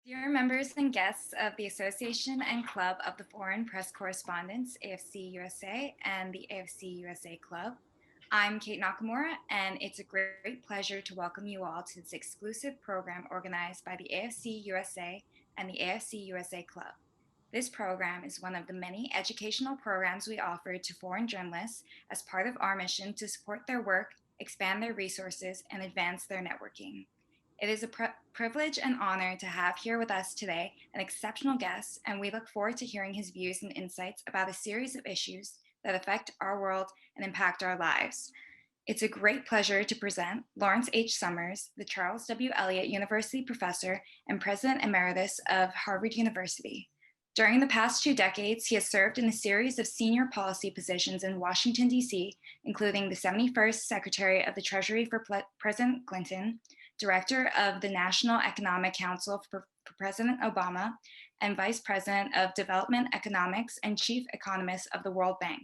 Dear members and guests of the Association and Club of the Foreign Press Correspondents, AFC-USA, and the AFC-USA Club, I'm Kate Nakamura, and it's a great pleasure to welcome you all to this exclusive program organized by the AFC-USA and the AFC-USA Club. This program is one of the many educational programs we offer to foreign journalists as part of our mission to support their work, expand their resources, and advance their networking. It is a privilege and honor to have here with us today an exceptional guest, and we look forward to hearing his views and insights about a series of issues that affect our world and impact our lives. It's a great pleasure to present Lawrence H. Summers, the Charles W. Eliot University Professor and President Emeritus of Harvard University. During the past 2 decades, he has served in a series of senior policy positions in Washington, D.C., including the 71st Secretary of the Treasury for President Clinton, Director of the National Economic Council for President Obama, and Vice President of Development Economics and Chief Economist of the World Bank.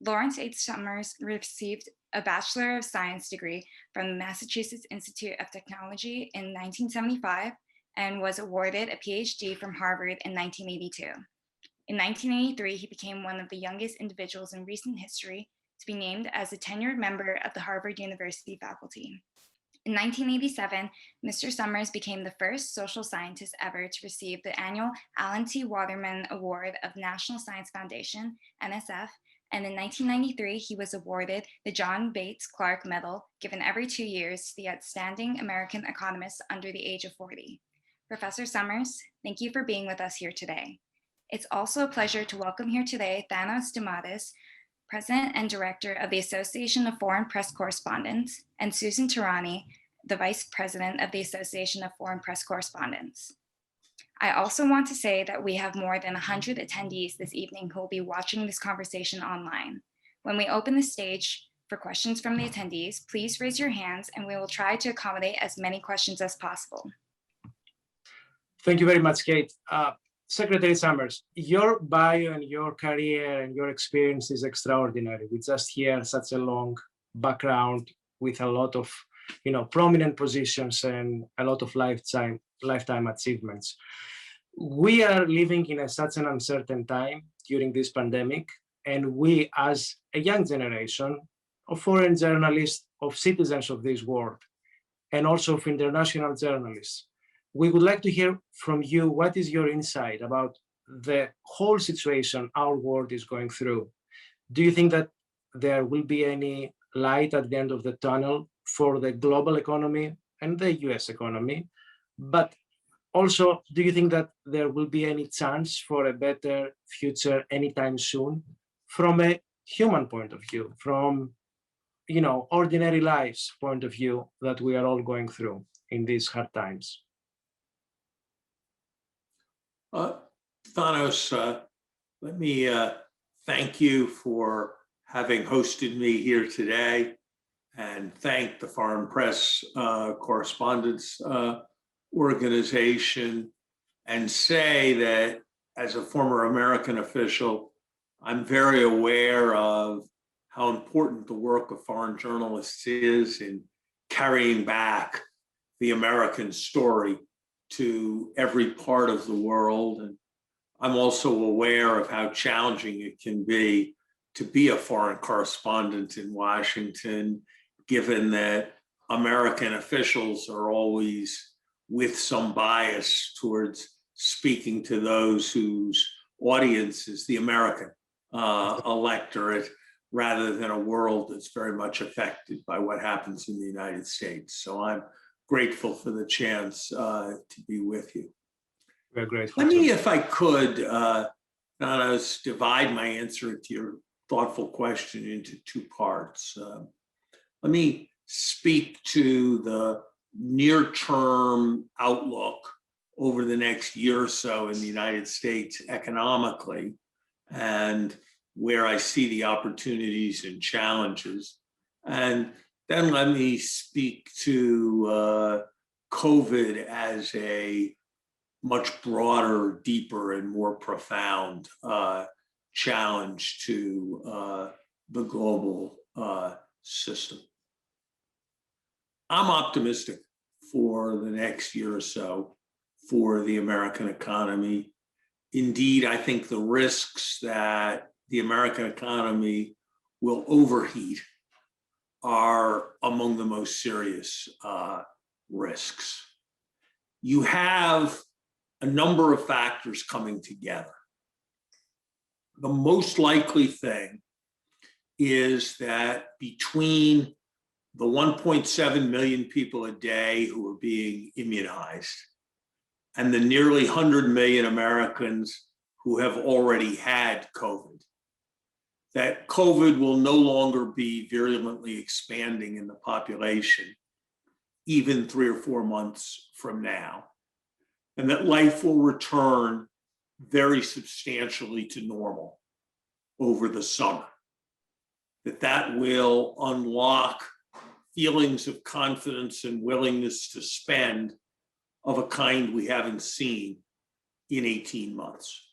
Lawrence H. Summers received a Bachelor of Science degree from the Massachusetts Institute of Technology in 1975 and was awarded a PhD from Harvard in 1982. In 1983, he became one of the youngest individuals in recent history to be named as a tenured member of the Harvard University faculty. In 1987, Mr. Summers became the first social scientist ever to receive the annual Alan T. Waterman Award of National Science Foundation, NSF, and in 1993, he was awarded the John Bates Clark Medal, given every 2 years to the outstanding American economist under the age of 40. Professor Summers, thank you for being with us here today. It's also a pleasure to welcome here today Thanos Dimatis, President and Director of the Association of Foreign Press Correspondents, and Susan Tarani, the Vice President of the Association of Foreign Press Correspondents. I also want to say that we have more than 100 attendees this evening who will be watching this conversation online. When we open the stage for questions from the attendees, please raise your hands and we will try to accommodate as many questions as possible. Thank you very much, Kate. Secretary Summers, your bio and your career and your experience is extraordinary. We just hear such a long background with a lot of, prominent positions and a lot of lifetime achievements. We are living in such an uncertain time during this pandemic, and we, as a young generation of foreign journalists, of citizens of this world, and also of international journalists, we would like to hear from you what is your insight about the whole situation our world is going through. Do you think that there will be any light at the end of the tunnel for the global economy and the US economy? But also, do you think that there will be any chance for a better future anytime soon from a human point of view, from ordinary lives point of view that we are all going through in these hard times? Thanos, let me thank you for having hosted me here today and thank the Foreign Press Correspondents Organization and say that as a former American official, I'm very aware of how important the work of foreign journalists is in carrying back the American story to every part of the world. And I'm also aware of how challenging it can be to be a foreign correspondent in Washington, given that American officials are always with some bias towards speaking to those whose audience is the American electorate, rather than a world that's very much affected by what happens in the United States. So I'm grateful for the chance to be with you. We're grateful. Let me, if I could, divide my answer to your thoughtful question into 2 parts. Let me speak to the near-term outlook over the next year or so in the United States economically, and where I see the opportunities and challenges. And then let me speak to COVID as a much broader, deeper, and more profound challenge to the global system. I'm optimistic for the next year or so for the American economy. Indeed, I think the risks that the American economy will overheat are among the most serious risks. You have a number of factors coming together. The most likely thing is that between the 1.7 million people a day who are being immunized and the nearly 100 million Americans who have already had COVID, that COVID will no longer be virulently expanding in the population, even 3 or 4 months from now, and that life will return very substantially to normal over the summer, that will unlock feelings of confidence and willingness to spend of a kind we haven't seen in 18 months.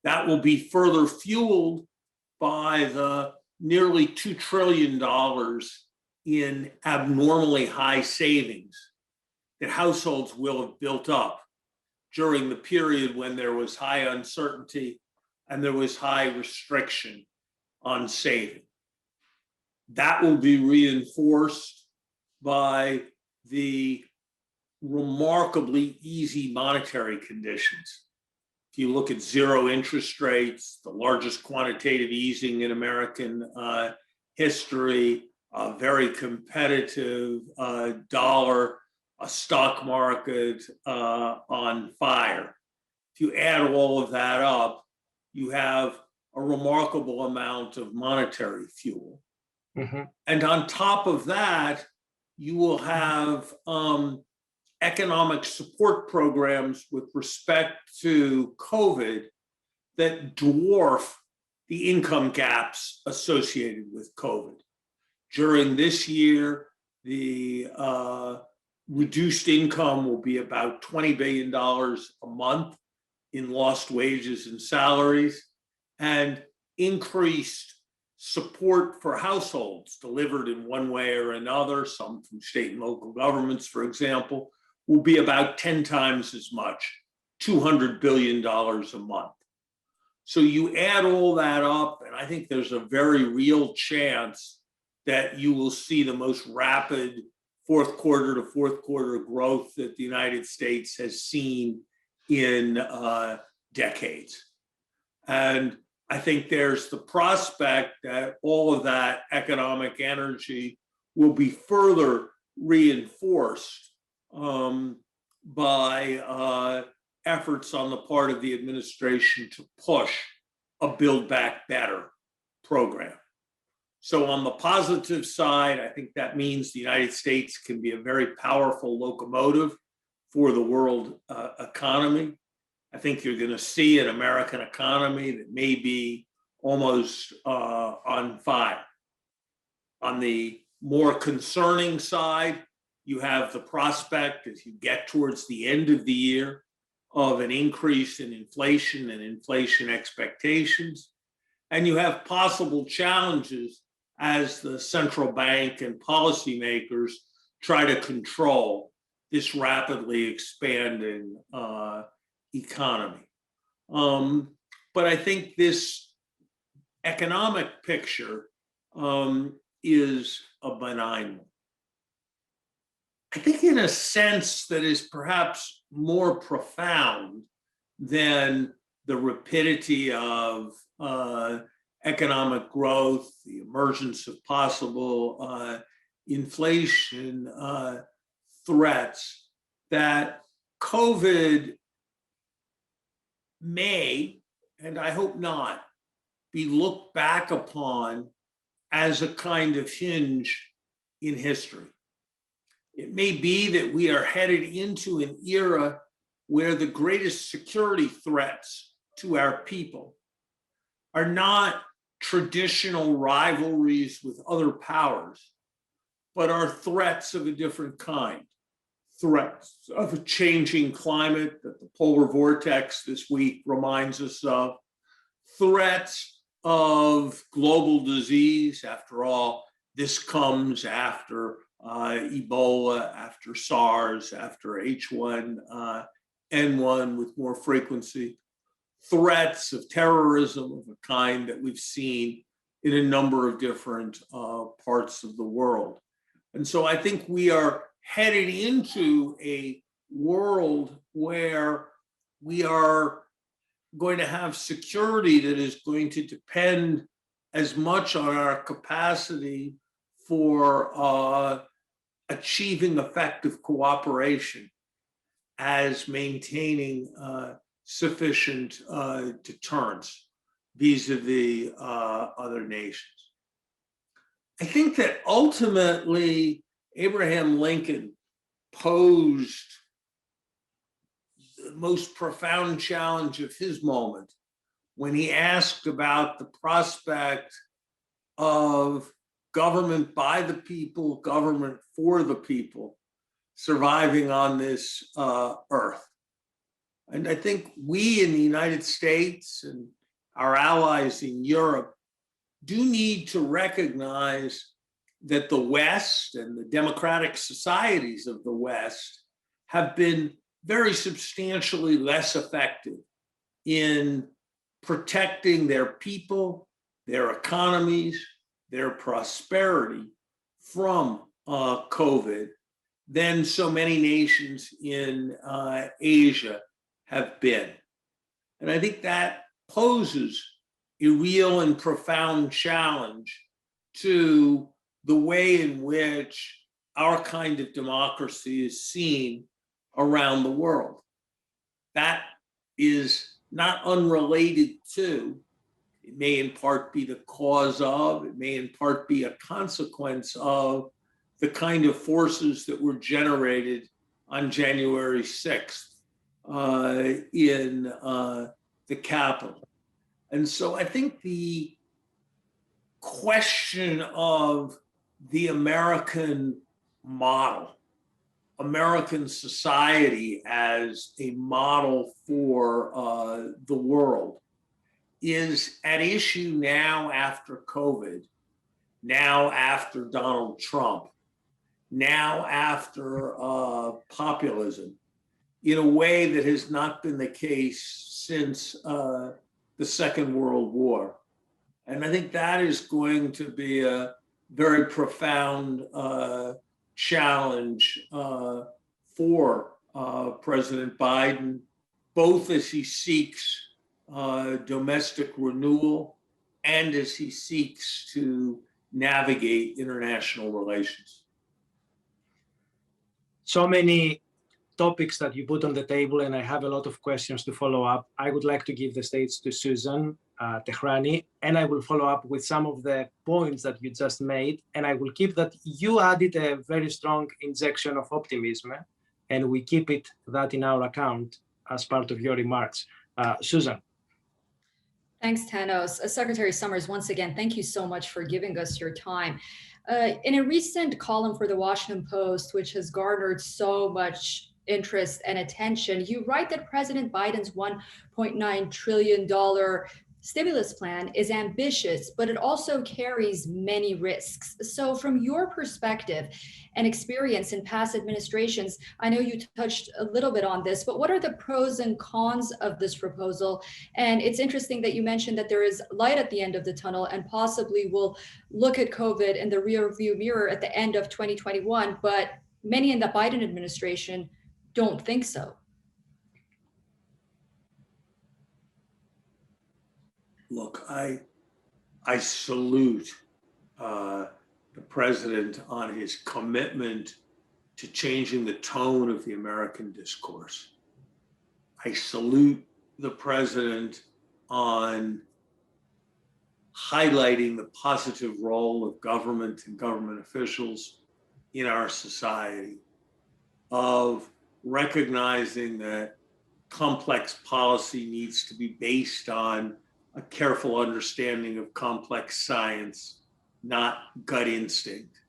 That will be further fueled by the nearly $2 trillion in abnormally high savings that households will have built up during the period when there was high uncertainty and there was high restriction on saving. That will be reinforced by the remarkably easy monetary conditions. If you look at zero interest rates, the largest quantitative easing in American history, a very competitive dollar, a stock market on fire. If you add all of that up, you have a remarkable amount of monetary fuel. Mm-hmm. And on top of that, you will have economic support programs with respect to COVID that dwarf the income gaps associated with COVID. During this year, the reduced income will be about $20 billion a month in lost wages and salaries, and increased support for households delivered in one way or another, some from state and local governments, for example, will be about 10 times as much, $200 billion a month. So you add all that up, and I think there's a very real chance that you will see the most rapid fourth quarter to fourth quarter growth that the United States has seen in decades. And I think there's the prospect that all of that economic energy will be further reinforced by efforts on the part of the administration to push a Build Back Better program. So on the positive side, I think that means the United States can be a very powerful locomotive for the world economy. I think you're going to see an American economy that may be almost on fire. On the more concerning side, you have the prospect, as you get towards the end of the year, of an increase in inflation and inflation expectations. And you have possible challenges as the central bank and policymakers try to control this rapidly expanding economy. But I think this economic picture is a benign one. I think in a sense that is perhaps more profound than the rapidity of economic growth, the emergence of possible inflation threats, that COVID may, and I hope not, be looked back upon as a kind of hinge in history. It may be that we are headed into an era where the greatest security threats to our people are not traditional rivalries with other powers, but are threats of a different kind. Threats of a changing climate that the polar vortex this week reminds us of, threats of global disease. After all, this comes after Ebola, after SARS, after H1N1 with more frequency, threats of terrorism of a kind that we've seen in a number of different parts of the world. And so I think we are headed into a world where we are going to have security that is going to depend as much on our capacity for achieving effective cooperation as maintaining sufficient deterrence vis-a-vis other nations. I think that ultimately Abraham Lincoln posed the most profound challenge of his moment when he asked about the prospect of government by the people, government for the people, surviving on this earth. And I think we in the United States and our allies in Europe do need to recognize that the West and the democratic societies of the West have been very substantially less effective in protecting their people, their economies, their prosperity from COVID than so many nations in Asia have been. And I think that poses a real and profound challenge to the way in which our kind of democracy is seen around the world. That is not unrelated to, it may in part be the cause of, it may in part be a consequence of the kind of forces that were generated on January 6th in the Capitol. And so I think the question of the American model, American society as a model for the world, is at issue now after COVID, now after Donald Trump, now after populism, in a way that has not been the case since the Second World War. And I think that is going to be a very profound challenge for President Biden, both as he seeks domestic renewal and as he seeks to navigate international relations. So many topics that you put on the table, and I have a lot of questions to follow up. I would like to give the stage to Susan Tehrani, and I will follow up with some of the points that you just made. And I will keep that you added a very strong injection of optimism, and we keep that in our account as part of your remarks. Susan. Thanks, Thanos. Secretary Summers, once again, thank you so much for giving us your time. In a recent column for the Washington Post, which has garnered so much interest and attention, you write that President Biden's $1.9 trillion stimulus plan is ambitious, but it also carries many risks. So from your perspective and experience in past administrations, I know you touched a little bit on this, but what are the pros and cons of this proposal? And it's interesting that you mentioned that there is light at the end of the tunnel and possibly we'll look at COVID in the rear view mirror at the end of 2021, but many in the Biden administration don't think so. Look, I salute the president on his commitment to changing the tone of the American discourse. I salute the president on highlighting the positive role of government and government officials in our society, of recognizing that complex policy needs to be based on a careful understanding of complex science, not gut instinct.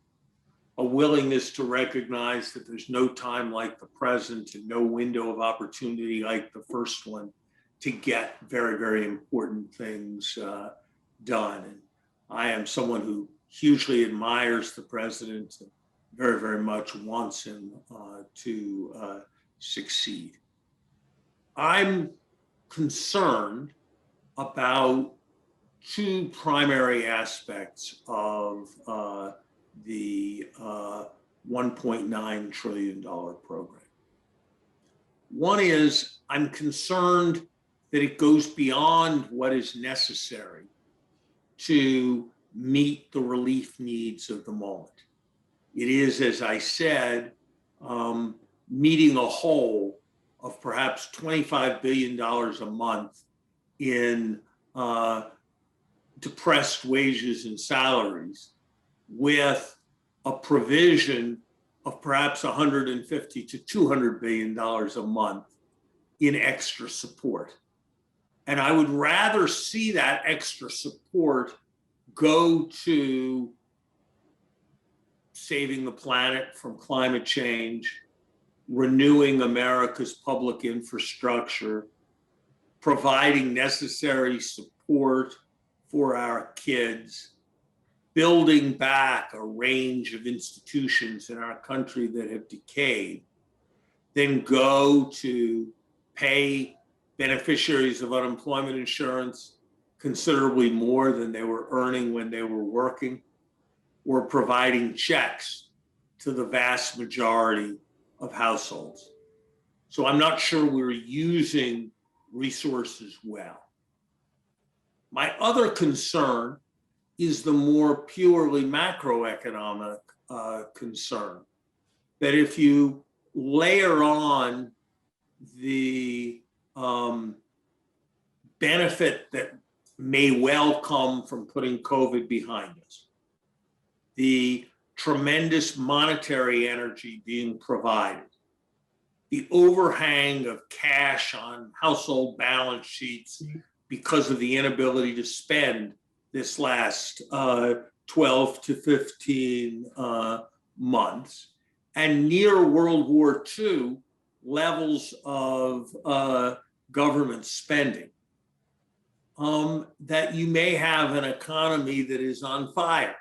A willingness to recognize that there's no time like the present and no window of opportunity like the first one to get very, very important things done. And I am someone who hugely admires the president, very, very much wants him to succeed. I'm concerned about two primary aspects of the $1.9 trillion program. One is I'm concerned that it goes beyond what is necessary to meet the relief needs of the moment. It is, as I said, meeting a hole of perhaps $25 billion a month in depressed wages and salaries with a provision of perhaps $150 to $200 billion a month in extra support. And I would rather see that extra support go to saving the planet from climate change, renewing America's public infrastructure, providing necessary support for our kids, building back a range of institutions in our country that have decayed, then go to pay beneficiaries of unemployment insurance considerably more than they were earning when they were working, or providing checks to the vast majority of households. So I'm not sure we're using resources well. My other concern is the more purely macroeconomic concern, that if you layer on the benefit that may well come from putting COVID behind us, the tremendous monetary energy being provided, the overhang of cash on household balance sheets because of the inability to spend this last 12 to 15 months, and near World War II levels of government spending, that you may have an economy that is on fire.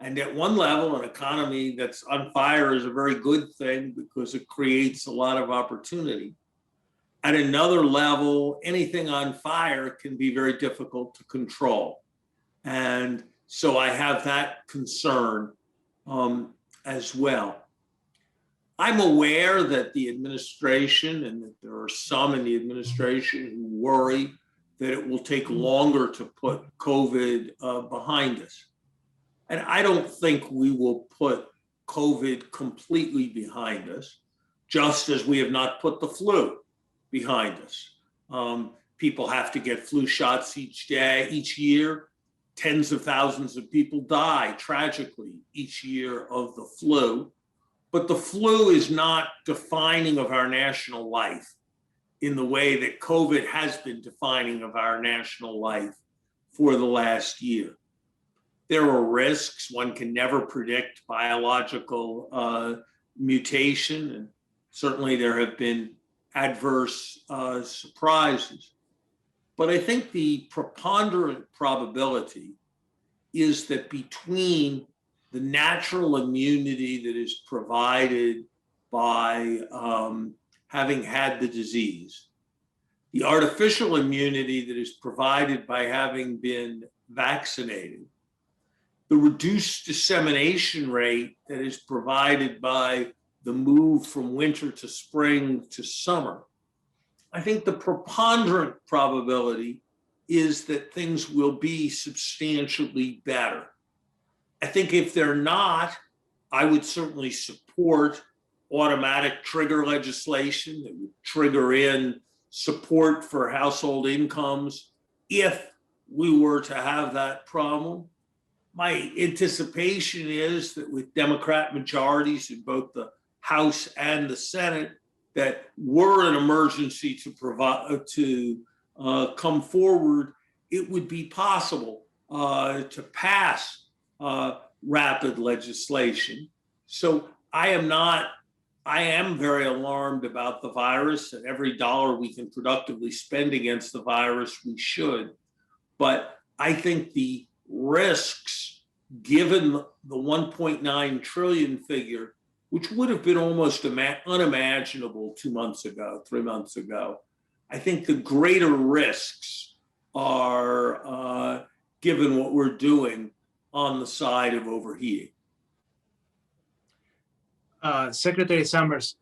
And at one level, an economy that's on fire is a very good thing because it creates a lot of opportunity. At another level, anything on fire can be very difficult to control. And so I have that concern as well. I'm aware that the administration, and that there are some in the administration who worry that it will take longer to put COVID behind us. And I don't think we will put COVID completely behind us, just as we have not put the flu behind us. People have to get flu shots each year. Tens of thousands of people die tragically each year of the flu. But the flu is not defining of our national life in the way that COVID has been defining of our national life for the last year. There are risks. One can never predict biological mutation, and certainly there have been adverse surprises. But I think the preponderant probability is that between the natural immunity that is provided by having had the disease, the artificial immunity that is provided by having been vaccinated, the reduced dissemination rate that is provided by the move from winter to spring to summer, I think the preponderant probability is that things will be substantially better. I think if they're not, I would certainly support automatic trigger legislation that would trigger in support for household incomes if we were to have that problem. My anticipation is that with Democrat majorities in both the House and the Senate, that were an emergency to come forward, it would be possible to pass rapid legislation. So I am very alarmed about the virus, and every dollar we can productively spend against the virus, we should. But I think the risks, given the 1.9 trillion figure, which would have been almost unimaginable 2 months ago, 3 months ago. I think the greater risks are given what we're doing on the side of overheating. Secretary Summers,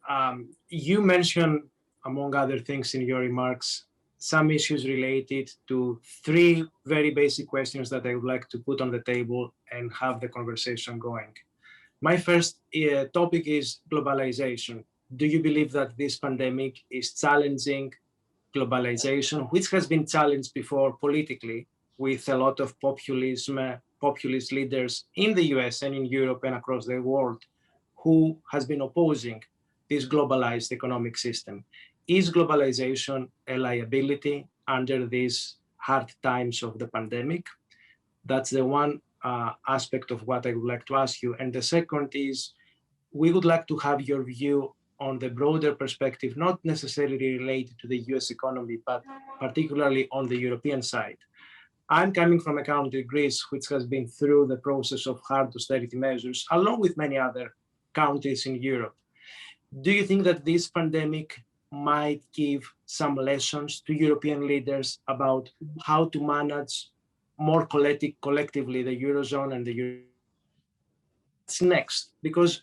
you mentioned, among other things in your remarks, some issues related to three very basic questions that I would like to put on the table and have the conversation going. My first topic is globalization. Do you believe that this pandemic is challenging globalization, which has been challenged before politically with a lot of populist leaders in the US and in Europe and across the world who has been opposing this globalized economic system? Is globalization a liability under these hard times of the pandemic? That's the one aspect of what I would like to ask you. And the second is, we would like to have your view on the broader perspective, not necessarily related to the US economy, but particularly on the European side. I'm coming from a country, Greece, which has been through the process of hard austerity measures, along with many other countries in Europe. Do you think that this pandemic might give some lessons to European leaders about how to manage more collectively the Eurozone and the Euro? What's next? Because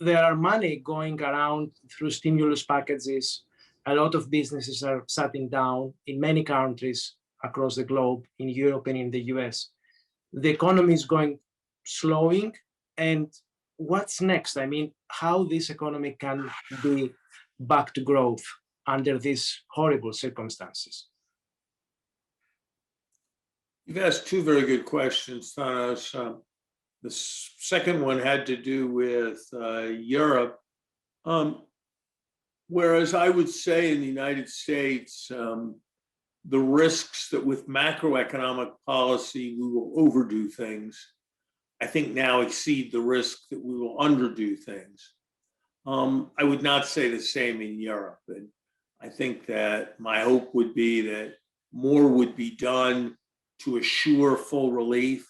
there are money going around through stimulus packages. A lot of businesses are shutting down in many countries across the globe, in Europe and in the US. The economy is slowing, and what's next? I mean, how this economy can be back to growth under these horrible circumstances? You've asked two very good questions, Thanos. The second one had to do with Europe. Whereas I would say in the United States, the risks that with macroeconomic policy we will overdo things, I think now exceed the risk that we will underdo things. I would not say the same in Europe. And I think that my hope would be that more would be done to assure full relief,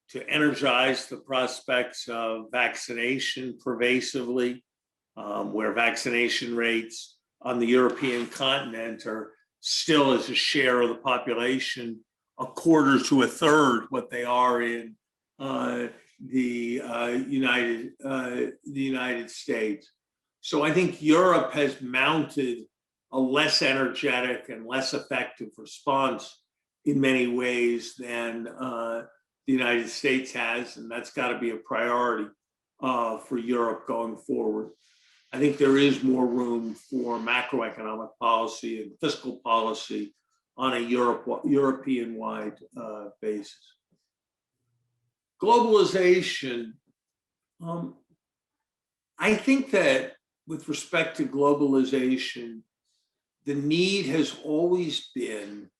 to energize the prospects of vaccination pervasively, where vaccination rates on the European continent are still, as a share of the population, a quarter to a third what they are in the United States. So I think Europe has mounted a less energetic and less effective response in many ways than the United States has, and that's got to be a priority for Europe going forward. I think there is more room for macroeconomic policy and fiscal policy on a European-wide basis. Globalization, I think that with respect to globalization, the need has always been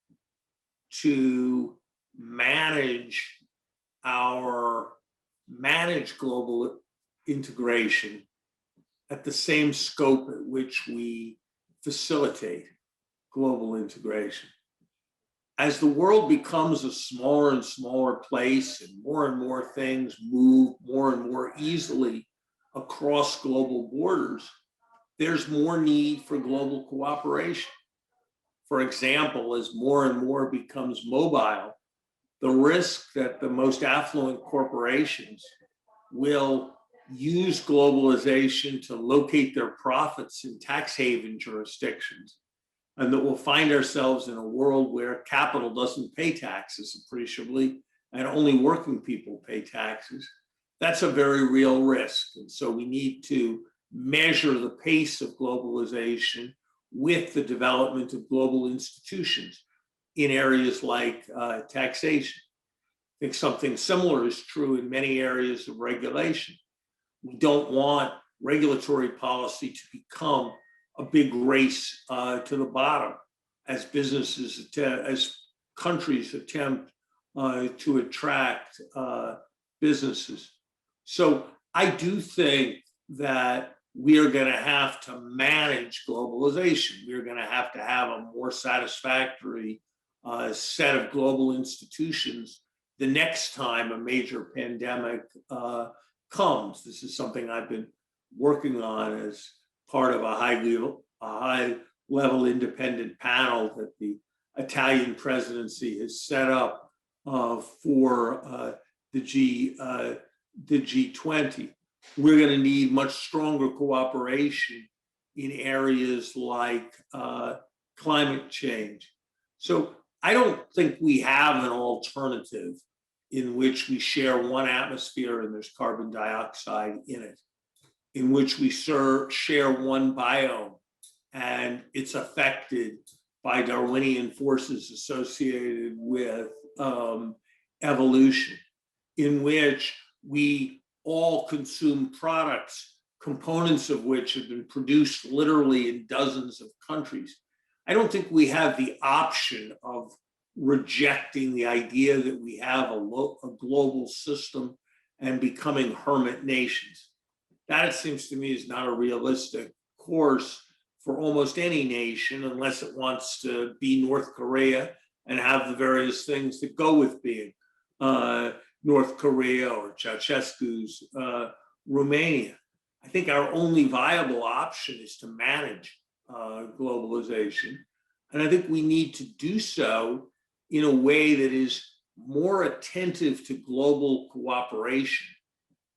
to manage global integration at the same scope at which we facilitate global integration. As the world becomes a smaller and smaller place and more things move more and more easily across global borders, there's more need for global cooperation. For example, as more and more becomes mobile, the risk that the most affluent corporations will use globalization to locate their profits in tax haven jurisdictions, and that we'll find ourselves in a world where capital doesn't pay taxes appreciably and only working people pay taxes. That's a very real risk. And so we need to measure the pace of globalization with the development of global institutions in areas like taxation. I think something similar is true in many areas of regulation. We don't want regulatory policy to become a big race to the bottom as as countries attempt to attract businesses. So I do think that we are going to have to manage globalization. We're going to have a more satisfactory set of global institutions the next time a major pandemic comes. This is something I've been working on as part of a high level independent panel that the Italian presidency has set up for the G20. We're going to need much stronger cooperation in areas like climate change. So I don't think we have an alternative in which we share one atmosphere and there's carbon dioxide in it, in which we share one biome and it's affected by Darwinian forces associated with evolution, in which we all consume products, components of which have been produced literally in dozens of countries. I don't think we have the option of rejecting the idea that we have a global system and becoming hermit nations. That, it seems to me, is not a realistic course for almost any nation unless it wants to be North Korea and have the various things that go with being North Korea or Ceausescu's Romania. I think our only viable option is to manage globalization. And I think we need to do so in a way that is more attentive to global cooperation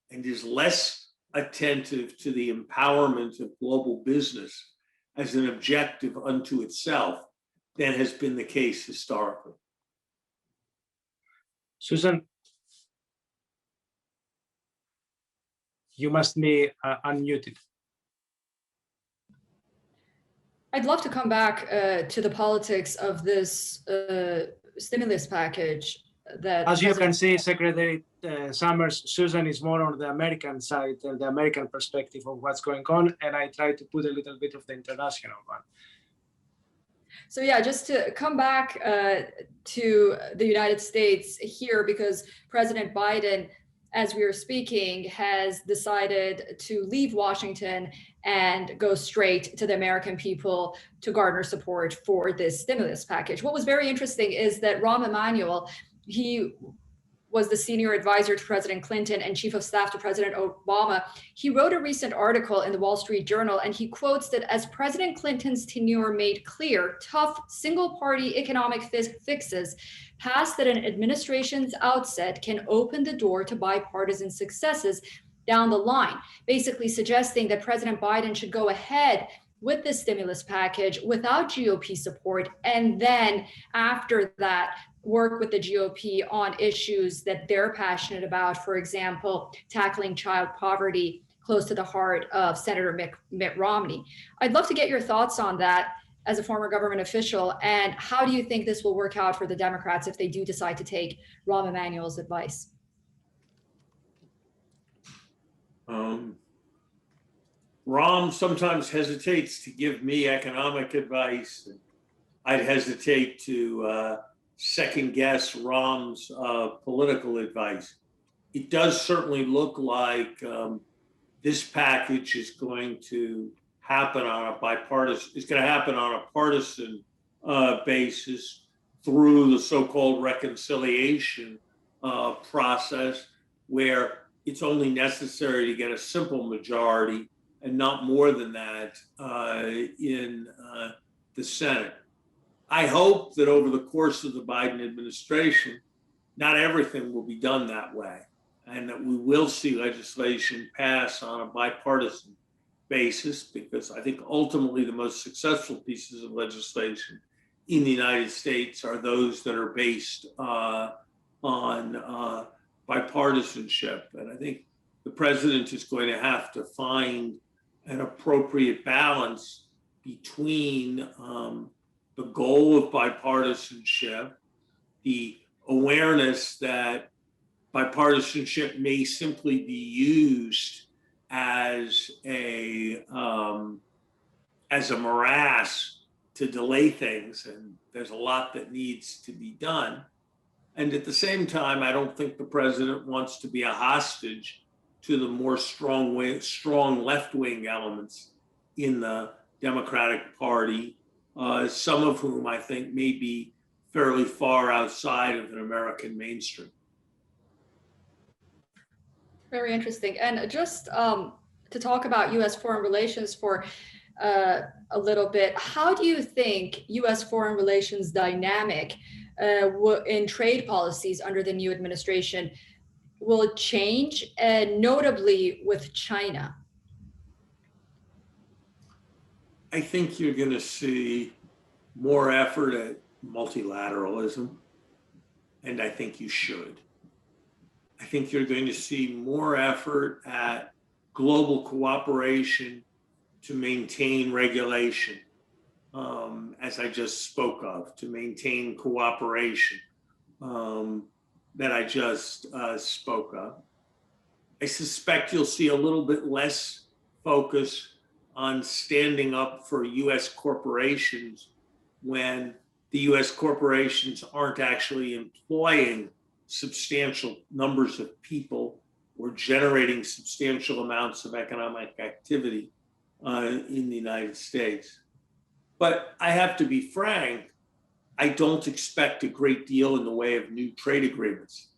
and is less attentive to the empowerment of global business as an objective unto itself than has been the case historically. Susan, you must be unmuted. I'd love to come back to the politics of this stimulus package that— As you can see, Secretary Summers, Susan is more on the American side and the American perspective of what's going on, and I try to put a little bit of the international one. So yeah, just to come back to the United States here, because President Biden, as we are speaking, has decided to leave Washington and go straight to the American people to garner support for this stimulus package. What was very interesting is that Rahm Emanuel, he was the senior advisor to President Clinton and chief of staff to President Obama. He wrote a recent article in the Wall Street Journal, and he quotes that as President Clinton's tenure made clear, tough single-party economic fixes passed at an administration's outset can open the door to bipartisan successes down the line, basically suggesting that President Biden should go ahead with this stimulus package without GOP support, and then after that, work with the GOP on issues that they're passionate about, for example, tackling child poverty, close to the heart of Senator Mitt Romney. I'd love to get your thoughts on that as a former government official, and how do you think this will work out for the Democrats if they do decide to take Rahm Emanuel's advice? Rahm sometimes hesitates to give me economic advice. I'd hesitate to second guess Rahm's political advice. It does certainly look like this package is going to happen on a partisan basis through the so-called reconciliation process, where it's only necessary to get a simple majority and not more than that in the Senate. I hope that over the course of the Biden administration, not everything will be done that way, and that we will see legislation pass on a bipartisan basis, because I think ultimately the most successful pieces of legislation in the United States are those that are based on bipartisanship. And I think the president is going to have to find an appropriate balance between the goal of bipartisanship, the awareness that bipartisanship may simply be used as a morass to delay things, and there's a lot that needs to be done. And at the same time, I don't think the president wants to be a hostage to the more strong left-wing elements in the Democratic Party, some of whom I think may be fairly far outside of an American mainstream. Very interesting. And just to talk about U.S. foreign relations for a little bit, how do you think U.S. foreign relations dynamic in trade policies under the new administration will change, notably with China? I think you're going to see more effort at multilateralism, and I think you should. I think you're going to see more effort at global cooperation to maintain regulation, as I just spoke of, to maintain cooperation that I just spoke of. I suspect you'll see a little bit less focus on standing up for US corporations when the US corporations aren't actually employing substantial numbers of people or generating substantial amounts of economic activity in the United States. But I have to be frank, I don't expect a great deal in the way of new trade agreements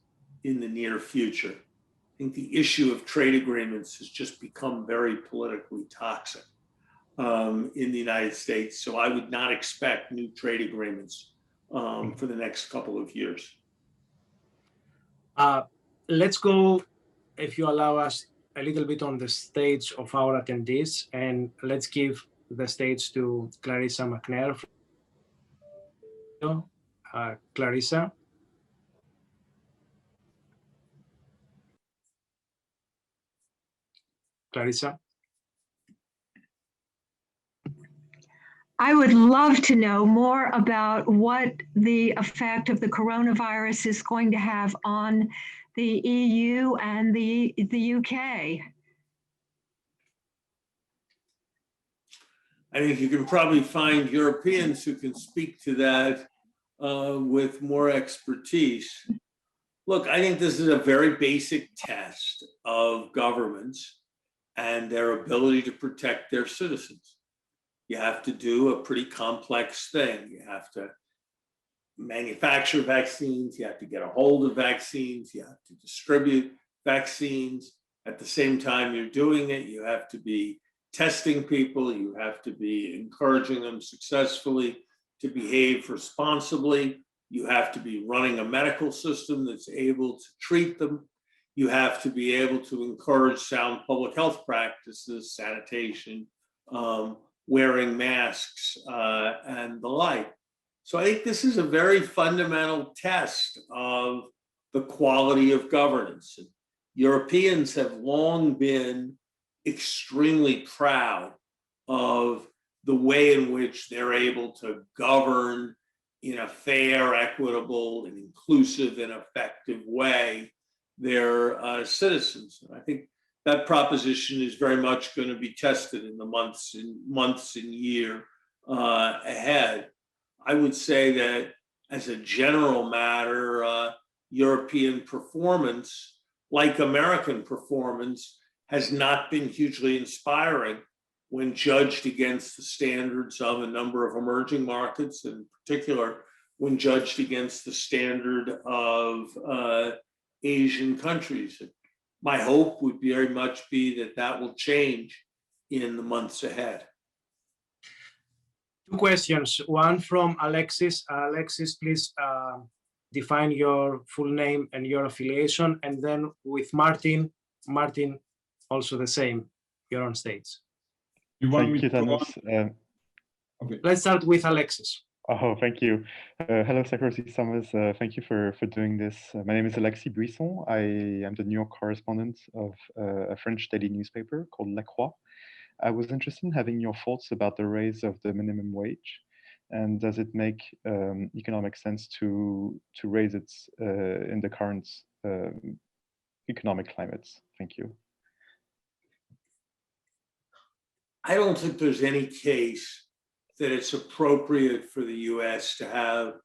in the near future. I think the issue of trade agreements has just become very politically toxic in the United States. So I would not expect new trade agreements for the next couple of years. Let's go, if you allow us, a little bit on the stage of our attendees, and let's give the stage to Clarissa McNair. Clarissa. Clarissa. I would love to know more about what the effect of the coronavirus is going to have on the EU and the UK. I think you can probably find Europeans who can speak to that with more expertise. Look, I think this is a very basic test of governments and their ability to protect their citizens. You have to do a pretty complex thing. You have to manufacture vaccines, you have to get a hold of vaccines, you have to distribute vaccines. At the same time you're doing it, you have to be testing people, you have to be encouraging them successfully to behave responsibly, you have to be running a medical system that's able to treat them, you have to be able to encourage sound public health practices, sanitation, wearing masks, and the like. So I think this is a very fundamental test of the quality of governance. Europeans have long been extremely proud of the way in which they're able to govern in a fair, equitable, and inclusive and effective way their citizens. And I think that proposition is very much going to be tested in the months and year ahead. I would say that as a general matter, European performance, like American performance, has not been hugely inspiring when judged against the standards of a number of emerging markets, in particular, when judged against the standard of Asian countries. My hope would very much be that that will change in the months ahead. Two questions. One from Alexis. Alexis, please define your full name and your affiliation. And then with Martin, Martin, also the same. You're on stage. You want me to go on? Okay. Let's start with Alexis. Oh, thank you. Hello, Secretary Summers. Thank you for doing this. My name is Alexis Buisson. I am the New York correspondent of a French daily newspaper called La Croix. I was interested in having your thoughts about the raise of the minimum wage, and does it make economic sense to raise it in the current economic climates? Thank you. I don't think there's any case that it's appropriate for the US to have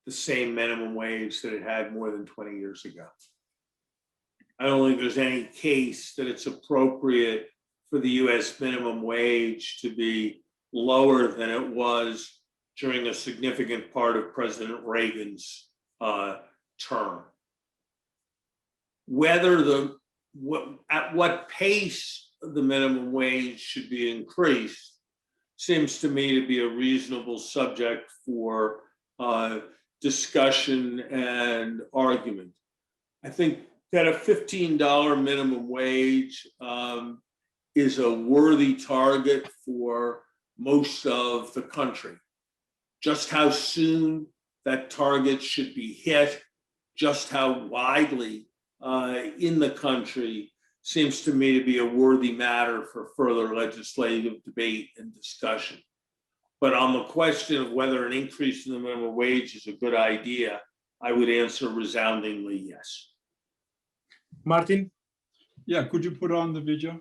the same minimum wage that it had more than 20 years ago. I don't think there's any case that it's appropriate for the US minimum wage to be lower than it was during a significant part of President Reagan's term. Whether the at what pace the minimum wage should be increased seems to me to be a reasonable subject for discussion and argument. I think that a $15 minimum wage is a worthy target for most of the country. Just how soon that target should be hit, just how widely in the country seems to me to be a worthy matter for further legislative debate and discussion. But on the question of whether an increase in the minimum wage is a good idea, I would answer resoundingly yes. Martin? Yeah, could you put on the video?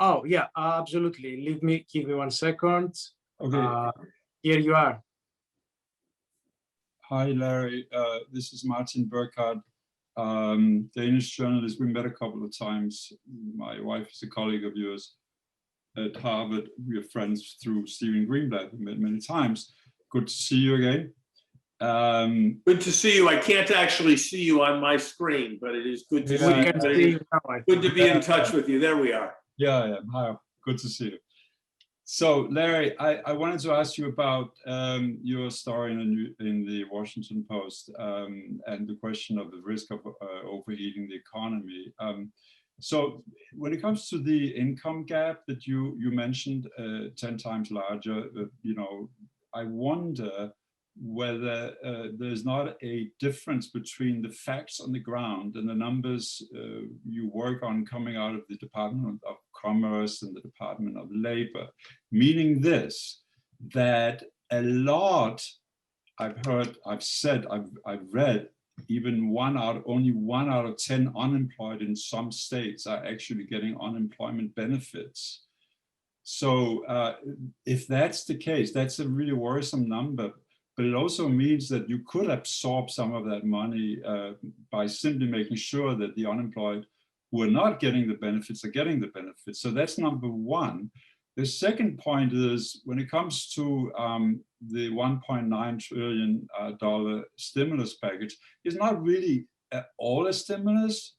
Oh, yeah, absolutely. Give me 1 second. Okay. Here you are. Hi, Larry. This is Martin Burkhardt, Danish journalist. We met a couple of times. My wife is a colleague of yours at Harvard. We are friends through Stephen Greenblatt. We met many times. Good to see you again. Good to see you. I can't actually see you on my screen, but it is good to see We you. can see you now, I Good think. to be in touch with you. There we are. Yeah. Hi. Good to see you. So, Larry, I wanted to ask you about your story in the Washington Post and the question of the risk of overheating the economy. So, when it comes to the income gap that you mentioned, 10 times larger, I wonder whether there's not a difference between the facts on the ground and the numbers you work on coming out of the Department of Commerce and the Department of Labor, meaning this, that a lot, I've read, even only one out of 10 unemployed in some states are actually getting unemployment benefits. So if that's the case, that's a really worrisome number. But it also means that you could absorb some of that money by simply making sure that the unemployed who are not getting the benefits are getting the benefits. So that's number one. The second point is when it comes to the $1.9 trillion stimulus package, it's not really all a stimulus,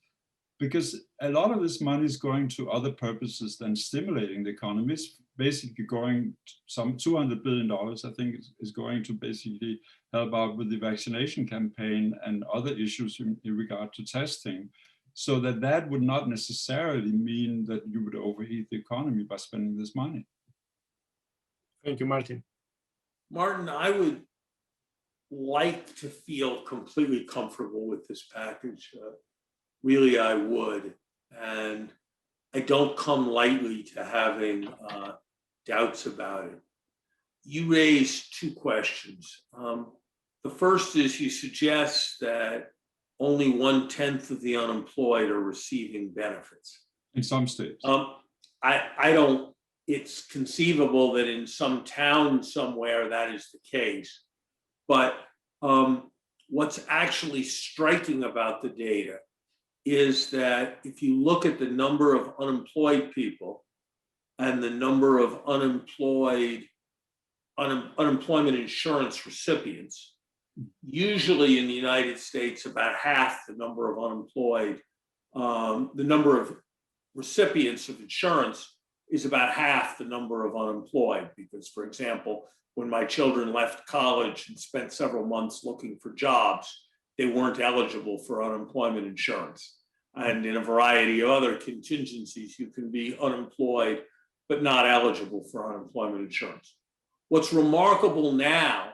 because a lot of this money is going to other purposes than stimulating the economy. It's basically going, some $200 billion, I think, is going to basically help out with the vaccination campaign and other issues in regard to testing. So that would not necessarily mean that you would overheat the economy by spending this money. Thank you, Martin. Martin, I would like to feel completely comfortable with this package. Really, I would. And I don't come lightly to having doubts about it. You raised two questions. The first is you suggest that only 1/10 of the unemployed are receiving benefits. In some states. I don't, it's conceivable that in some town somewhere that is the case. But what's actually striking about the data is that if you look at the number of unemployed people and the number of unemployment insurance recipients, usually in the United States, about half the number of unemployed, the number of recipients of insurance is about half the number of unemployed. Because, for example, when my children left college and spent several months looking for jobs, they weren't eligible for unemployment insurance. And in a variety of other contingencies, you can be unemployed, but not eligible for unemployment insurance. What's remarkable now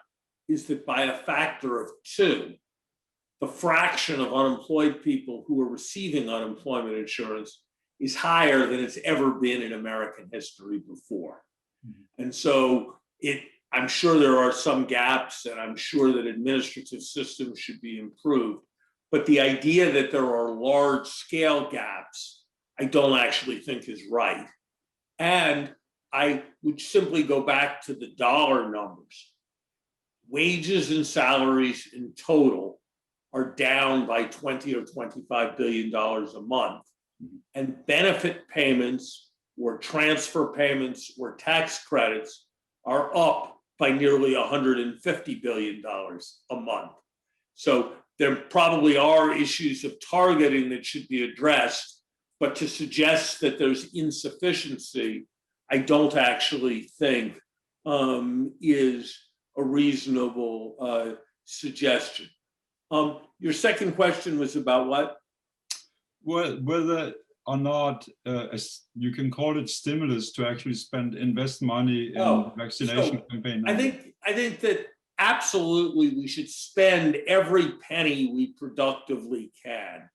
is that by a factor of 2, the fraction of unemployed people who are receiving unemployment insurance is higher than it's ever been in American history before. Mm-hmm. And so I'm sure there are some gaps, and I'm sure that administrative systems should be improved. But the idea that there are large scale gaps, I don't actually think is right. And I would simply go back to the dollar numbers. Wages and salaries in total are down by $20 or $25 billion a month. And benefit payments or transfer payments or tax credits are up by nearly $150 billion a month. So there probably are issues of targeting that should be addressed, but to suggest that there's insufficiency, I don't actually think is a reasonable suggestion. Your second question was about what? Well, whether or not you can call it stimulus to actually invest money in vaccination campaign. I think that absolutely we should spend every penny we productively can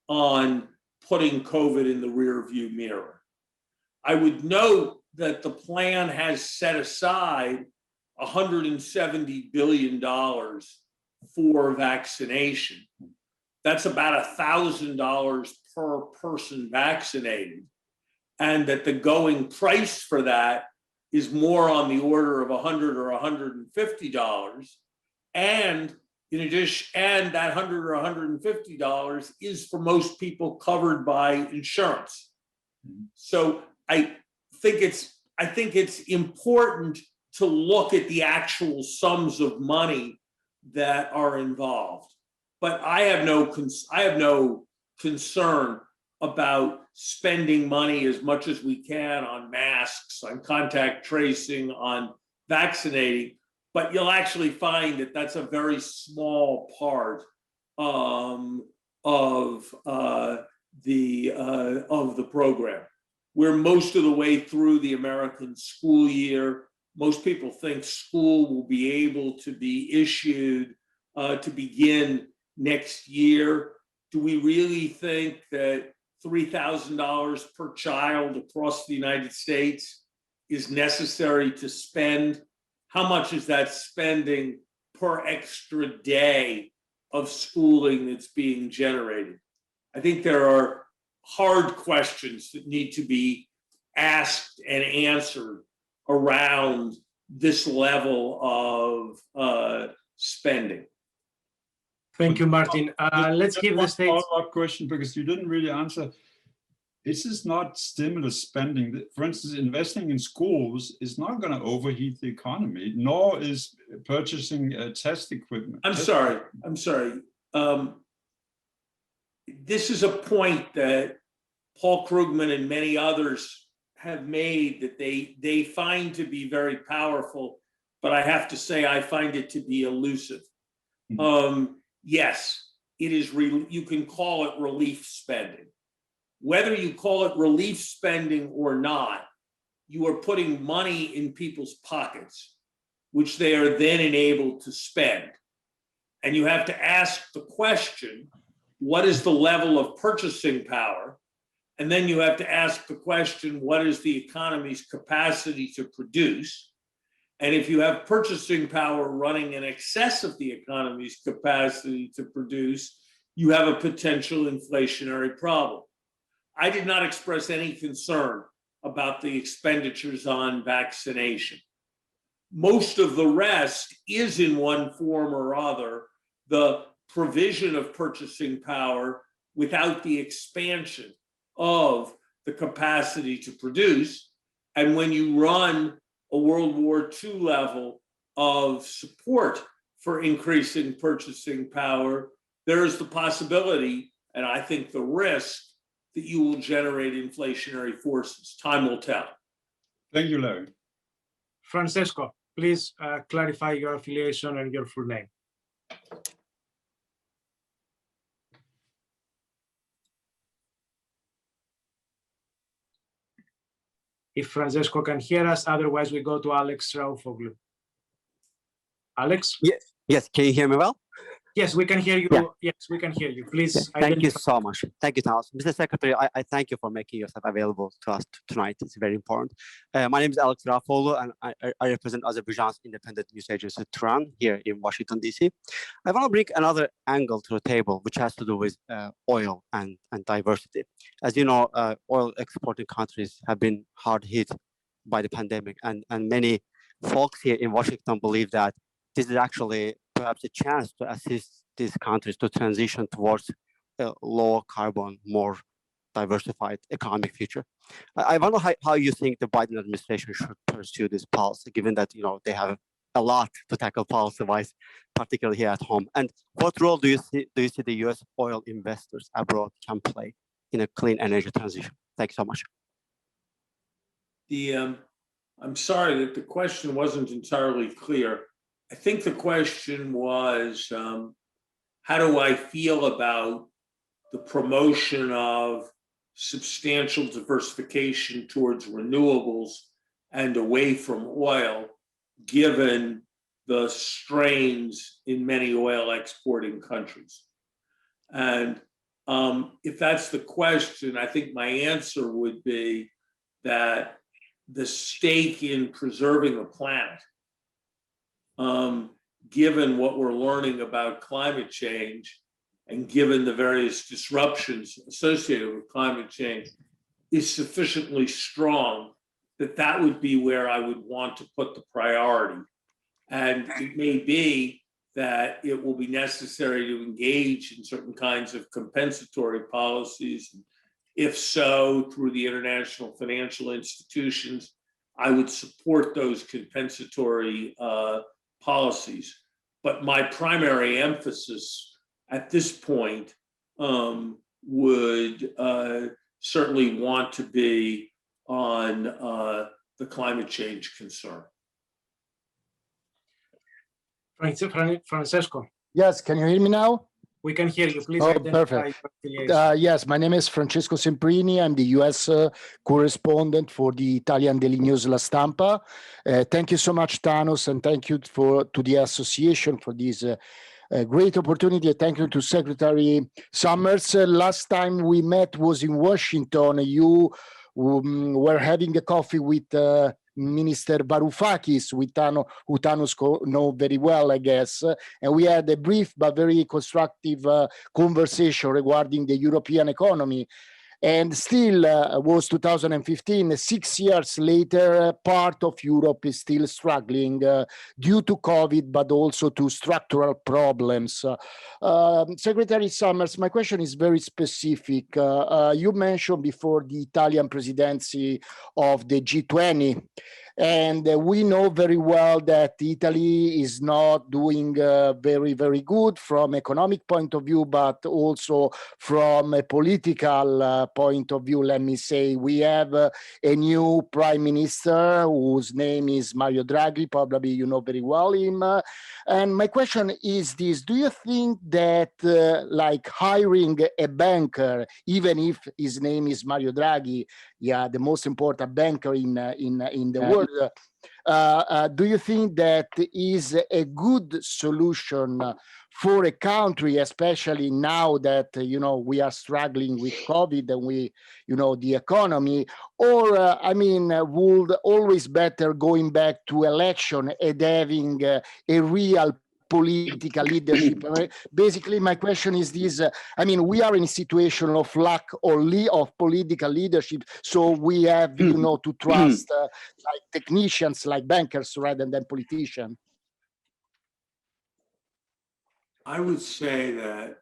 on putting COVID in the rearview mirror. I would note that the plan has set aside $170 billion for vaccination. That's about $1,000 per person vaccinated, and that the going price for that is more on the order of $100 or $150. And in addition, and that $100 or $150 is for most people covered by insurance. So I think it's important to look at the actual sums of money that are involved. But I have no concern about spending money as much as we can on masks, on contact tracing, on vaccinating. But you'll actually find that that's a very small part of the program. We're most of the way through the American school year. Most people think school will be able to be issued to begin next year. Do we really think that $3,000 per child across the United States is necessary to spend? How much is that spending per extra day of schooling that's being generated? I think there are hard questions that need to be asked and answered around this level of spending. Thank you, Martin. Let's give the stage. Follow-up question, because you didn't really answer. This is not stimulus spending. For instance, investing in schools is not going to overheat the economy, nor is purchasing test equipment. I'm sorry. This is a point that Paul Krugman and many others have made that they find to be very powerful, but I have to say I find it to be elusive. Mm-hmm. Yes, it is. You can call it relief spending. Whether you call it relief spending or not, you are putting money in people's pockets, which they are then enabled to spend. And you have to ask the question, what is the level of purchasing power? And then you have to ask the question, what is the economy's capacity to produce? And if you have purchasing power running in excess of the economy's capacity to produce, you have a potential inflationary problem. I did not express any concern about the expenditures on vaccination. Most of the rest is in one form or other the provision of purchasing power without the expansion of the capacity to produce. And when you run a World War II level of support for increasing purchasing power, there is the possibility, and I think the risk, that you will generate inflationary forces. Time will tell. Thank you, Larry. Francesco, please clarify your affiliation and your full name. If Francesco can hear us, otherwise we go to Alex Raufoglu. Alex? Yes. Can you hear me well? Yes, we can hear you. Yeah. Yes, we can hear you. Please. Yeah, thank you so much. Thank you, Thomas. Mr. Secretary, I thank you for making yourself available to us tonight. It's very important. My name is Alex Raufoglu, and I represent Azerbaijan's independent news agency, Turan, here in Washington, D.C. I want to bring another angle to the table, which has to do with oil and diversity. As you know, oil exporting countries have been hard hit by the pandemic, and many folks here in Washington believe that this is actually perhaps a chance to assist these countries to transition towards a lower carbon, more diversified economic future. I wonder how you think the Biden administration should pursue this policy, given that they have a lot to tackle policy-wise, particularly here at home. And what role do you see the U.S. oil investors abroad can play in a clean energy transition? Thanks so much. I'm sorry that the question wasn't entirely clear. I think the question was, how do I feel about the promotion of substantial diversification towards renewables and away from oil, given the strains in many oil exporting countries? And if that's the question, I think my answer would be that the stake in preserving the planet, given what we're learning about climate change and given the various disruptions associated with climate change, is sufficiently strong that that would be where I would want to put the priority. And it may be that it will be necessary to engage in certain kinds of compensatory policies. If so, through the international financial institutions, I would support those compensatory policies. But my primary emphasis at this point would certainly want to be on the climate change concern. Francesco, Yes, can you hear me now? we can hear you. Please Oh, identify perfect. your affiliation. Yes, my name is Francesco Semprini. I'm the US correspondent for the Italian Daily News La Stampa. Thank you so much, Thanos, and thank you to the association for this great opportunity. Thank you to Secretary Summers. Last time we met was in Washington. You were having a coffee with Minister Varoufakis, who Thanos know very well, I guess. And we had a brief but very constructive conversation regarding the European economy. And still was 2015, 6 years later, part of Europe is still struggling due to COVID, but also to structural problems. Secretary Summers, my question is very specific. You mentioned before the Italian presidency of the G20. And we know very well that Italy is not doing very, very good from economic point of view, but also from a political point of view. Let me say, we have a new prime minister whose name is Mario Draghi. Probably you know very well him. And my question is this: do you think that like hiring a banker, even if his name is Mario Draghi, the most important banker in the world, do you think that is a good solution for a country, especially now that we are struggling with COVID and the economy? Or I mean, would always better going back to election and having a real political leadership? Basically, my question is this: I mean, we are in a situation of lack of political leadership, so we have, to trust like technicians, like bankers, rather than politicians. I would say that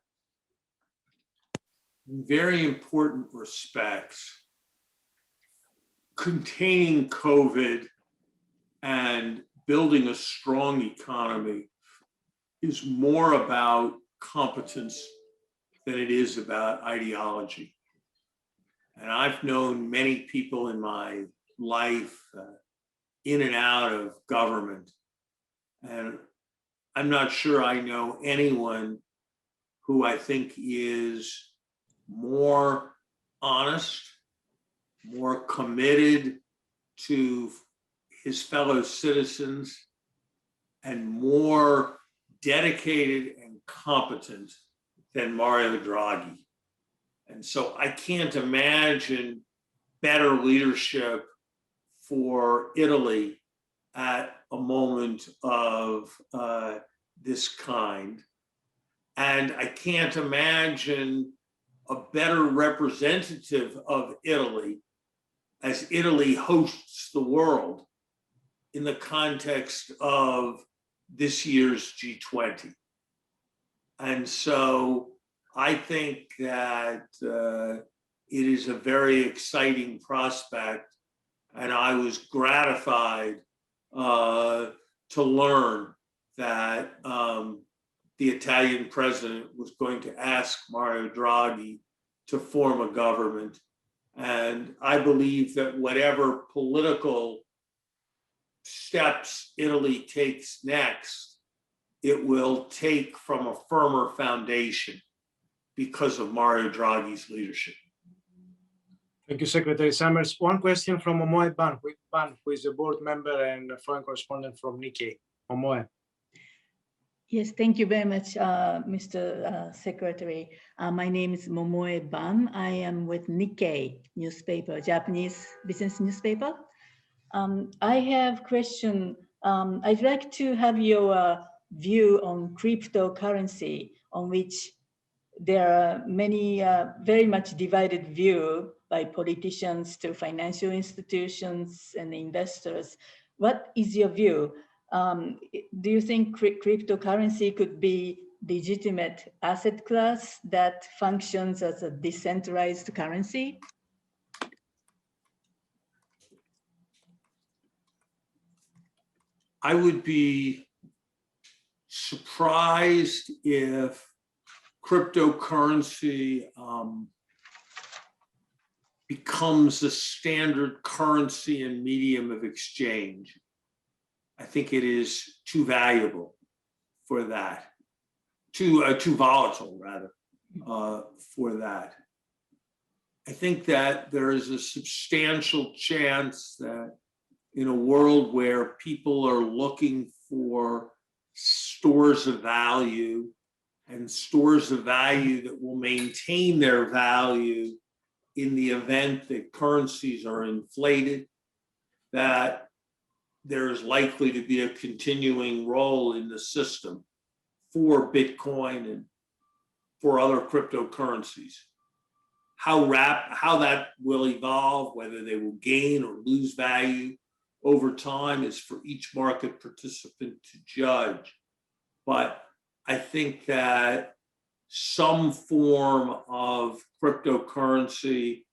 in very important respects, containing COVID and building a strong economy is more about competence than it is about ideology. And I've known many people in my life in and out of government, and I'm not sure I know anyone who I think is more honest, more committed to his fellow citizens, and more dedicated and competent than Mario Draghi. And so I can't imagine better leadership for Italy at a moment of this kind. And I can't imagine a better representative of Italy as Italy hosts the world in the context of this year's G20. And so I think that it is a very exciting prospect, and I was gratified to learn that the Italian president was going to ask Mario Draghi to form a government. And I believe that whatever political steps Italy takes next, it will take from a firmer foundation because of Mario Draghi's leadership. Thank you, Secretary Summers. One question from Omoe Ban, who is a board member and a foreign correspondent from Nikkei. Omoe. Yes, thank you very much, Mr. Secretary. My name is Momoe Ban. I am with Nikkei newspaper, Japanese business newspaper. I have a question. I'd like to have your view on cryptocurrency, on which there are many very much divided view by politicians to financial institutions and investors. What is your view? Do you think cryptocurrency could be legitimate asset class that functions as a decentralized currency? I would be surprised if cryptocurrency becomes the standard currency and medium of exchange. I think it is too valuable for that, too volatile rather for that. I think that there is a substantial chance that in a world where people are looking for stores of value and stores of value that will maintain their value in the event that currencies are inflated, that there is likely to be a continuing role in the system for Bitcoin and for other cryptocurrencies. How that will evolve, whether they will gain or lose value over time, is for each market participant to judge. But I think that some form of cryptocurrency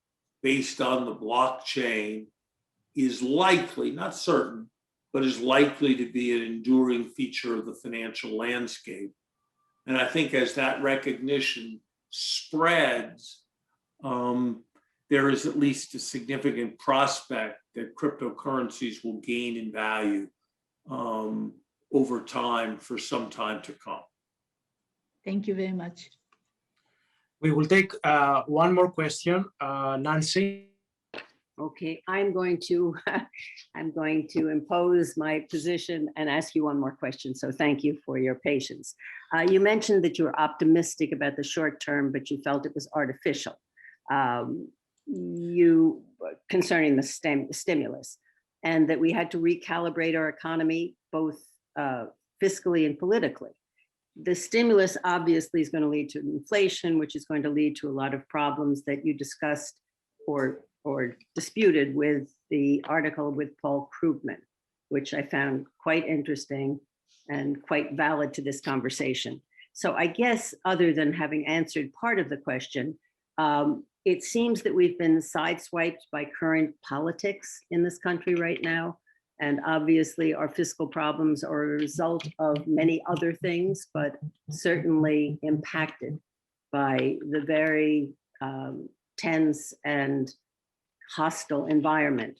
based on the blockchain is likely, not certain, but is likely to be an enduring feature of the financial landscape. And I think as that recognition spreads, there is at least a significant prospect that cryptocurrencies will gain in value over time for some time to come. Thank you very much. We will take one more question. Nancy. Okay, I'm going to impose my position and ask you one more question. So thank you for your patience. You mentioned that you were optimistic about the short term, but you felt it was artificial. Concerning the stimulus, and that we had to recalibrate our economy both fiscally and politically. The stimulus obviously is going to lead to inflation, which is going to lead to a lot of problems that you discussed or disputed with the article with Paul Krugman, which I found quite interesting and quite valid to this conversation. So I guess, other than having answered part of the question, it seems that we've been sideswiped by current politics in this country right now. And obviously our fiscal problems are a result of many other things, but certainly impacted by the very tense and hostile environment.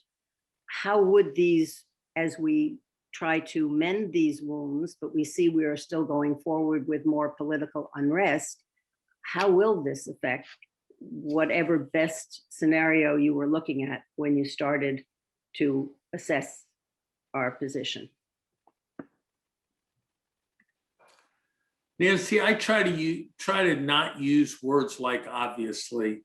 How would these, as we try to mend these wounds, but we see we are still going forward with more political unrest, how will this affect whatever best scenario you were looking at when you started to assess our position? Nancy, I try to not use words like obviously,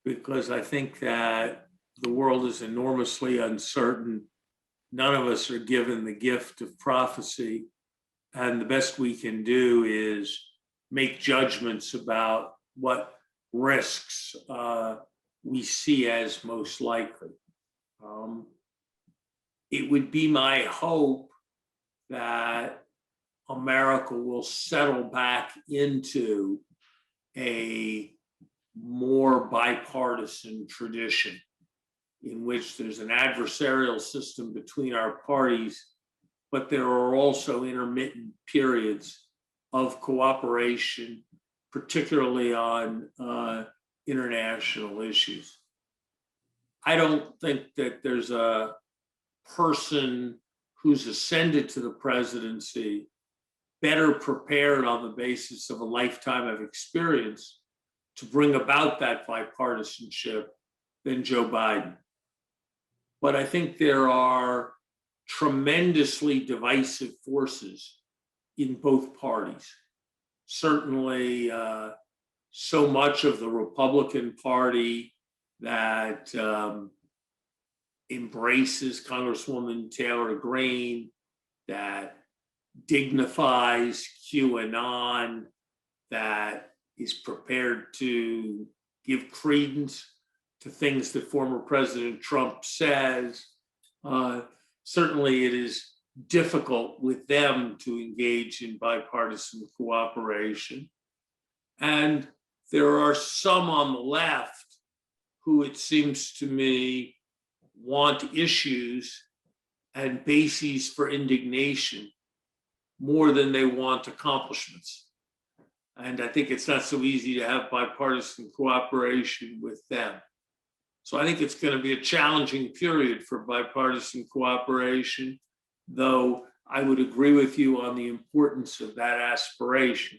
because I think that the world is enormously uncertain. None of us are given the gift of prophecy, and the best we can do is make judgments about what risks we see as most likely. It would be my hope that America will settle back into a more bipartisan tradition in which there's an adversarial system between our parties, but there are also intermittent periods of cooperation, particularly on international issues. I don't think that there's a person who's ascended to the presidency better prepared on the basis of a lifetime of experience to bring about that bipartisanship than Joe Biden. But I think there are tremendously divisive forces in both parties. Certainly, so much of the Republican Party that embraces Congresswoman Taylor Greene, that dignifies QAnon, that is prepared to give credence to things that former President Trump says. Certainly it is difficult with them to engage in bipartisan cooperation. And there are some on the left who, it seems to me, want issues and bases for indignation more than they want accomplishments. And I think it's not so easy to have bipartisan cooperation with them. So I think it's going to be a challenging period for bipartisan cooperation, though I would agree with you on the importance of that aspiration.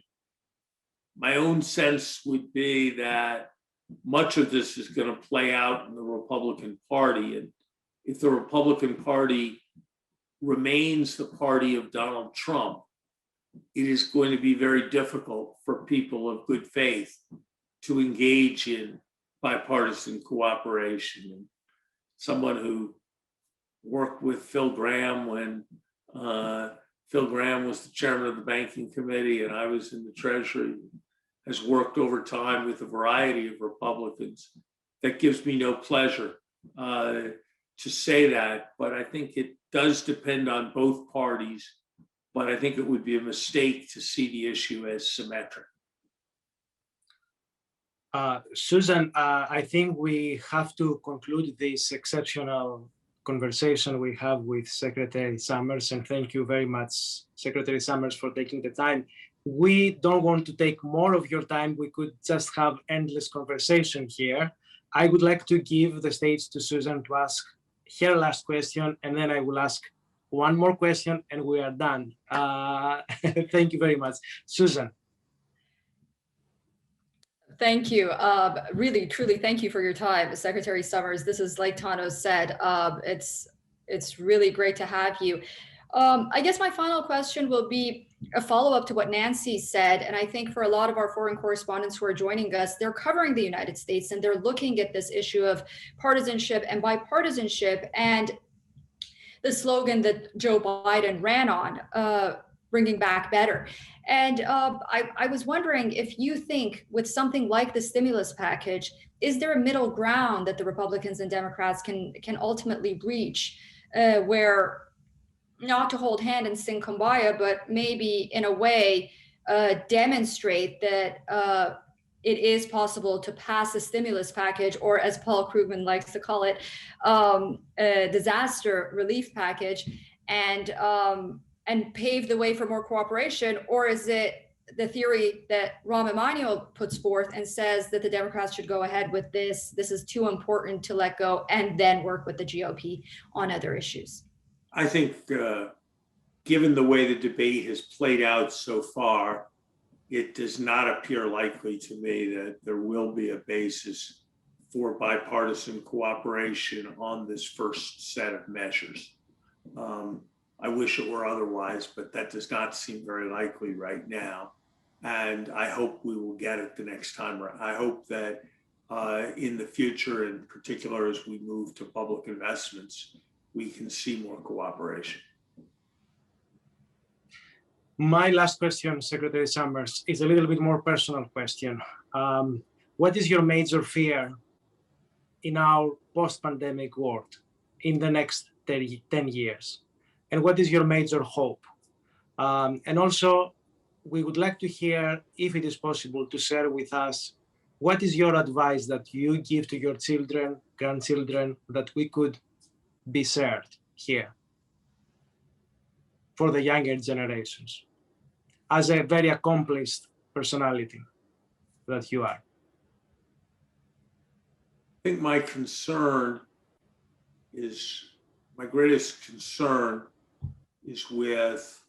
My own sense would be that much of this is going to play out in the Republican Party. And if the Republican Party remains the party of Donald Trump, it is going to be very difficult for people of good faith to engage in bipartisan cooperation. And someone who worked with Phil Gramm when Phil Gramm was the chairman of the banking committee and I was in the Treasury, has worked over time with a variety of Republicans. That gives me no pleasure to say that, but I think it does depend on both parties. But I think it would be a mistake to see the issue as symmetric. Susan, I think we have to conclude this exceptional conversation we have with Secretary Summers, and thank you very much, Secretary Summers, for taking the time. We don't want to take more of your time. We could just have endless conversation here. I would like to give the stage to Susan to ask her last question, and then I will ask one more question and we are done. Thank you very much. Susan. Thank you. Really, truly, thank you for your time, Secretary Summers. This is, like Tano said, it's really great to have you. I guess my final question will be a follow-up to what Nancy said. And I think for a lot of our foreign correspondents who are joining us, they're covering the United States and they're looking at this issue of partisanship and bipartisanship and the slogan that Joe Biden ran on, bringing back better. And I was wondering if you think with something like the stimulus package, is there a middle ground that the Republicans and Democrats can ultimately reach where not to hold hand and sing kumbaya, but maybe in a way demonstrate that it is possible to pass a stimulus package, or as Paul Krugman likes to call it, a disaster relief package, and pave the way for more cooperation? Or is it the theory that Rahm Emanuel puts forth and says that the Democrats should go ahead with this is too important to let go, and then work with the GOP on other issues? I think given the way the debate has played out so far, it does not appear likely to me that there will be a basis for bipartisan cooperation on this first set of measures. I wish it were otherwise, but that does not seem very likely right now. And I hope we will get it the next time. I hope that in the future, in particular, as we move to public investments, we can see more cooperation. My last question, Secretary Summers, is a little bit more personal question. What is your major fear in our post-pandemic world in the next 10 years? And what is your major hope? And also, we would like to hear, if it is possible, to share with us, what is your advice that you give to your children, grandchildren, that we could be shared here? for the younger generations as a very accomplished personality that you are? I think my greatest concern is with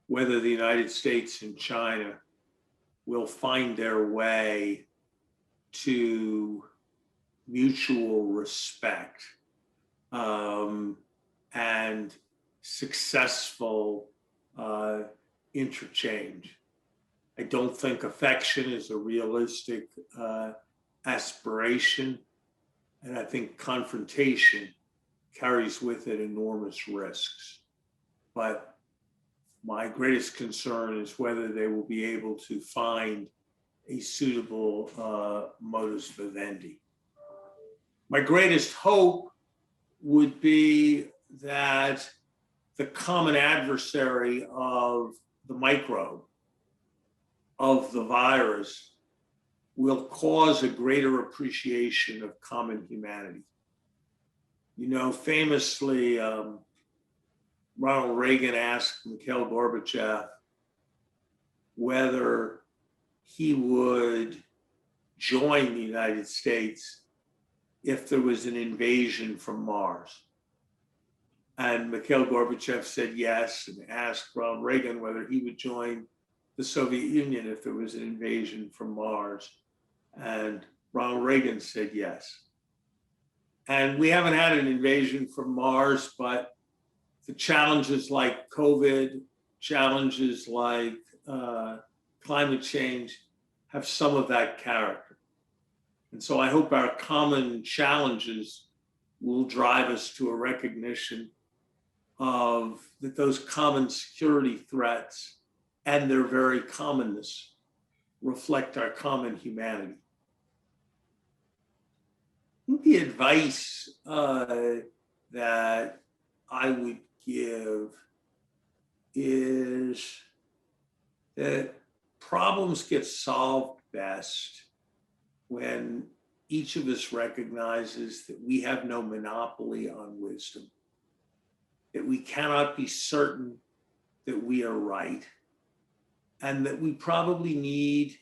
whether the United States and China will find their way to mutual respect and successful interchange. I don't think affection is a realistic aspiration, and I think confrontation carries with it enormous risks. But my greatest concern is whether they will be able to find a suitable modus vivendi. My greatest hope would be that the common adversary of the microbe, of the virus, will cause a greater appreciation of common humanity. You know, famously, Ronald Reagan asked Mikhail Gorbachev whether he would join the United States if there was an invasion from Mars. And Mikhail Gorbachev said yes, and asked Ronald Reagan whether he would join the Soviet Union if there was an invasion from Mars. And Ronald Reagan said yes. And we haven't had an invasion from Mars, but the challenges like COVID, challenges like climate change have some of that character. And so I hope our common challenges will drive us to a recognition of that those common security threats and their very commonness reflect our common humanity. The advice that I would give is that problems get solved best when each of us recognizes that we have no monopoly on wisdom, that we cannot be certain that we are right, and that we probably need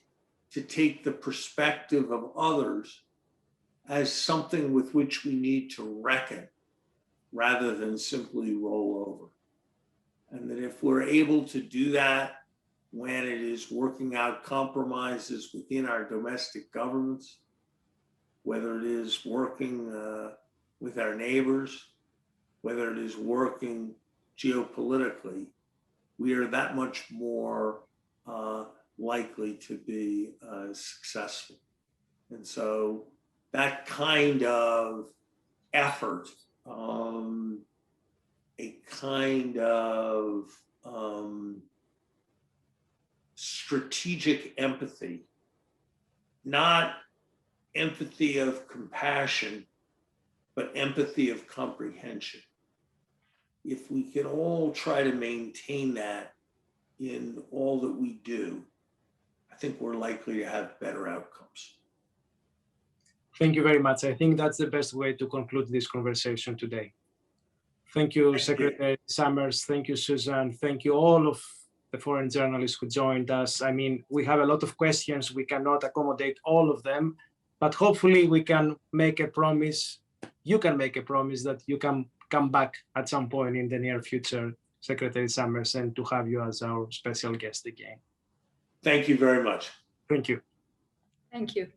to take the perspective of others as something with which we need to reckon rather than simply roll over. And that if we're able to do that when it is working out compromises within our domestic governments, whether it is working with our neighbors, whether it is working geopolitically, we are that much more likely to be successful. And so that kind of effort, a kind of strategic empathy, not empathy of compassion, but empathy of comprehension. If we can all try to maintain that in all that we do, I think we're likely to have better outcomes. Thank you very much. I think that's the best way to conclude this conversation today. Thank you, Secretary Summers. Thank you, Susan. Thank you all of the foreign journalists who joined us. I mean, we have a lot of questions. We cannot accommodate all of them, but hopefully we can make a promise. You can make a promise that you can come back at some point in the near future, Secretary Summers, and to have you as our special guest again. Thank you very much. Thank you. Thank you.